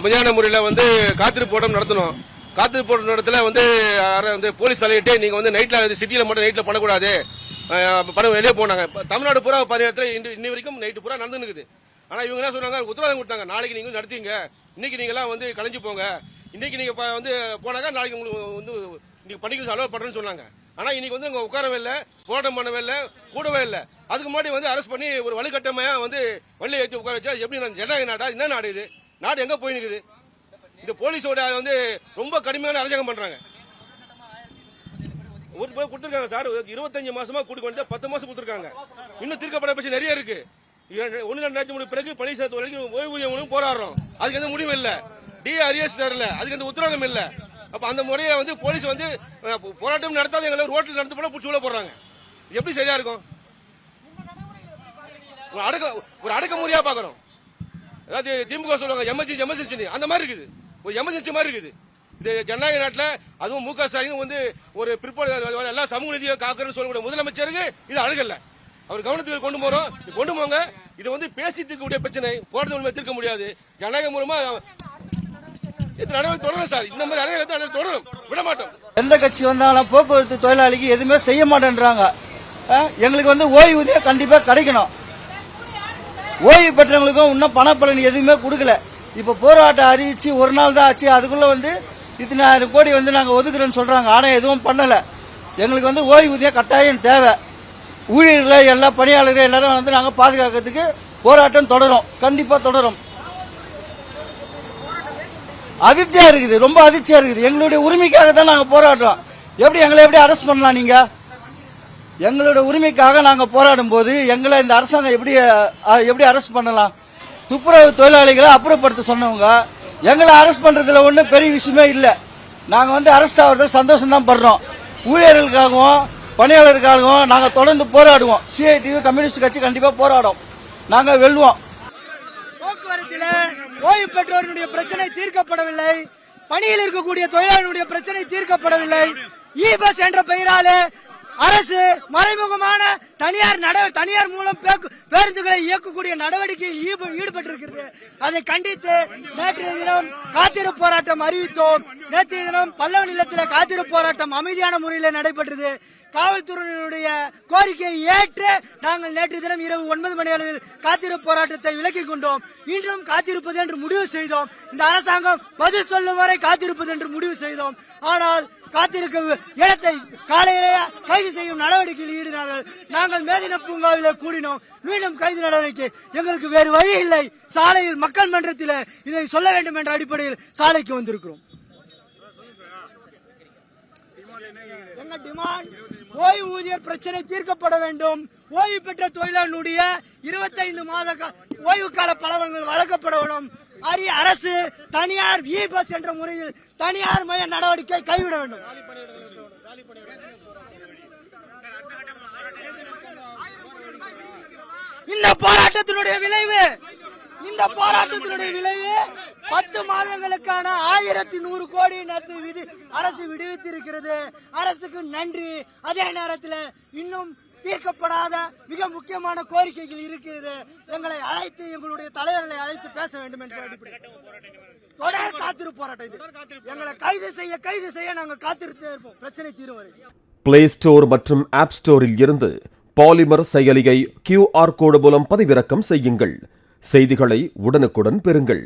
அமைதியான முறையில் வந்து காத்திருப்பு போராட்டம் நடத்தணும். காத்திருப்பு போராட்ட இடத்துல வந்து போலீஸ் தலையிட்டு நீங்க வந்து நைட்ல சிட்டியில மட்டும் நைட்ல பண்ணக்கூடாது பணம் வெளியே போனாங்க. தமிழ்நாடு பூரா இடத்துல இன்னி வரைக்கும் நைட்டு பூரா நடந்துருக்குது. ஆனா இவங்க என்ன சொன்னாங்க, உத்தரவாதம் கொடுத்தாங்க, நாளைக்கு நீங்க நடத்தீங்க, இன்னைக்கு நீங்க எல்லாம் வந்து கலைஞ்சு போங்க, இன்னைக்கு நீங்க வந்து போனாங்க, நாளைக்கு உங்களுக்கு வந்து இன்னைக்கு பணிக்கு அலோவ் பண்றேன்னு சொன்னாங்க. ஆனா இன்னைக்கு வந்து இங்க உட்காரவே இல்லை, போராட்டம் பண்ணவே இல்லை, கூடவே இல்லை. அதுக்கு முன்னாடி வந்து அரெஸ்ட் பண்ணி ஒரு வலுக்கட்டமையா வந்து வண்டியை ஏற்றி உட்கார வச்சா எப்படி ஜனநாயக நாடா? என்ன நாடு இது? நாடு எங்க போய் நிக்குது? இந்த போலீஸோட வந்து ரொம்ப கடுமையான அரசாங்கம் பண்றாங்க. ஒரு பேர் கொடுத்துருக்காங்க சார், 25 மாசமா கூட்டி வந்து 10 மாசம் கொடுத்துருக்காங்க. இன்னும் தீர்க்கப்பட பட்சம் நிறைய இருக்கு. 1-2 பிறகு பணி சேர்த்து வரைக்கும் ஓய்வூதியம் போராடுறோம், அதுக்கு எந்த முடிவும் இல்ல. டிஆர்எஸ் தரல, அதுக்கு எந்த உத்தரவாதம் இல்ல. அப்ப அந்த முறையை வந்து போலீஸ் வந்து போராட்டம் நடத்தாத எங்களை ரோட்டில் நடந்து போனா பிடிச்சி உள்ள போடுறாங்க. எப்படி சரியா இருக்கும்? ஒரு அடக்குமுறையா பாக்குறோம். அதாவது திமுக சொல்லுவாங்க எமர்ஜென்சி, அந்த மாதிரி இருக்குது, ஒரு எமர்ஜென்சி மாதிரி இருக்குது. இந்த ஜனநாயக நாட்டில் அதுவும் முக ஸ்டாலின் வந்து ஒரு பிற்படுத்த எல்லா சமூக நீதியை காக்கிறன்னு சொல்லக்கூடிய முதலமைச்சருக்கு இது அழகல்ல. அவர் கவனத்துக்கு கொண்டு போங்க. இது வந்து பேசி தீர்க்கக்கூடிய பிரச்சனை, போராட்டத்தில் தீர்க்க முடியாது. ஜனநாயகம் மூலமா தொடரும் சார், இந்த மாதிரி அனைத்து தொடரும், விட மாட்டோம். எந்த கட்சி வந்தாலும் போக்குவரத்து தொழிலாளிக்கு எதுவுமே செய்ய மாட்டேன்றாங்க. எங்களுக்கு வந்து ஓய்வூதியம் கண்டிப்பா கிடைக்கணும். ஓய்வு பெற்றவங்களுக்கும் இன்னும் பணப்பலன் எதுவுமே கொடுக்கல. இப்ப போராட்டம் அறிவிச்சு ஒரு நாள் தான் ஆச்சு, அதுக்குள்ள வந்து 10,000 கோடி வந்து நாங்க ஒதுக்குறோன்னு சொல்றாங்க. ஆனா எதுவும் பண்ணல. எங்களுக்கு வந்து ஓய்வூதியம் கட்டாயம் தேவை. ஊழியர்களை எல்லா பணியாளர்கள் எல்லாரும் வந்து நாங்க பாதுகாக்கிறதுக்கு போராட்டம் தொடரும், கண்டிப்பா தொடரும். அதிர்ச்சியா இருக்குது, ரொம்ப அதிர்ச்சியா இருக்குது. எங்களுடைய உரிமைக்காக தான் நாங்க போராடுறோம். எங்களை எப்படி அரெஸ்ட் பண்ணலாம்? நீங்க எங்களோட உரிமைக்காக நாங்க போராடும் போது எங்களை இந்த அரசாங்கம் எப்படி அரெஸ்ட் பண்ணலாம்? துப்புரவு தொழிலாளிகளை அப்புறப்படுத்த சொன்னவங்க எங்களை அரெஸ்ட் பண்றதுல ஒன்றும் பெரிய விஷயமே இல்லை. நாங்க வந்து அரெஸ்ட் ஆகிறதுல சந்தோஷம் தான் படுறோம். ஊழியர்களுக்காகவும் பணியாளருக்காகவும் நாங்க தொடர்ந்து போராடுவோம். சிஐடியு கம்யூனிஸ்ட் கட்சி கண்டிப்பா போராடும், நாங்க வெல்லுவோம். போக்குவரத்தில் ஓய்வு பெற்றோருடைய பிரச்சனை தீர்க்கப்படவில்லை, பணியில் இருக்கக்கூடிய தொழிலாளர்களுடைய பிரச்சனை தீர்க்கப்படவில்லை. இ பஸ் என்ற பெயரால அரசு மறைமுகமான தனியார் மூலம் பேருந்துகளை இயக்கக்கூடிய நடவடிக்கையில் ஈடுபட்டிருக்கிறது. அதை கண்டித்து நேற்றைய தினம் காத்திருப்பு போராட்டம் அறிவித்தோம். நேற்றைய தினம் பல்லவ நிலத்தில் காத்திருப்பு போராட்டம் அமைதியான முறையில் நடைபெற்றது. காவல்துறையினுடைய கோரிக்கையை ஏற்று நாங்கள் நேற்று தினம் இரவு 9 மணி அளவில் காத்திருப்பு போராட்டத்தை விலக்கிக் கொண்டோம். இன்றும் காத்திருப்பது என்று முடிவு செய்தோம். இந்த அரசாங்கம் பதில் சொல்லும் வரை காத்திருப்பது என்று முடிவு செய்தோம். ஆனால் காத்திருக்க இடத்தை காலையிலேயே கைது செய்யும் நடவடிக்கையில் ஈடுபட்டார்கள். நாங்கள் மேதின பூங்காவில் கூடினோம். மீண்டும் கைது நடவடிக்கை. எங்களுக்கு வேறு வழி இல்லை. சாலையில் மக்கள் மன்றத்தில் இதை சொல்ல வேண்டும் என்ற அடிப்படையில் சாலைக்கு வந்திருக்கிறோம். எங்க டிமாண்ட் ஓய்வூதியர் பிரச்சனை தீர்க்கப்பட வேண்டும். ஓய்வு பெற்ற தொழிலாளர்களுடைய 25 மாத ஓய்வு கால பலன்கள் வழங்கப்பட வேண்டும். அரசு தனியார் இ பஸ் என்ற முறையில் தனியார் மய நடவடிக்கை கைவிட வேண்டும். இந்த போராட்டத்தினுடைய விளைவு 10 மாதங்களுக்கான 1100 கோடி நேற்று அரசு விடுவித்திருக்கிறது. அரசுக்கு நன்றி. அதே நேரத்தில் இன்னும் தீர்க்கப்படாத மிக முக்கியமான கோரிக்கைகள் இருக்கிறது. எங்களை அழைத்து, எங்களுடைய தலைவர்களை அழைத்து பேச வேண்டும் என்ற அடிப்படையில் தொடர் காத்திருப்பு போராட்டம். இது எங்களை கைது செய்ய நாங்கள் காத்திருத்தே இருப்போம், பிரச்சனை தீரும் வரை. பிளே ஸ்டோர் மற்றும் ஆப் ஸ்டோரில் இருந்து பாலிமர் செயலியை QR கோடு மூலம் பதிவிறக்கம் செய்யுங்கள். செய்திகளை உடனுக்குடன் பெறுங்கள்.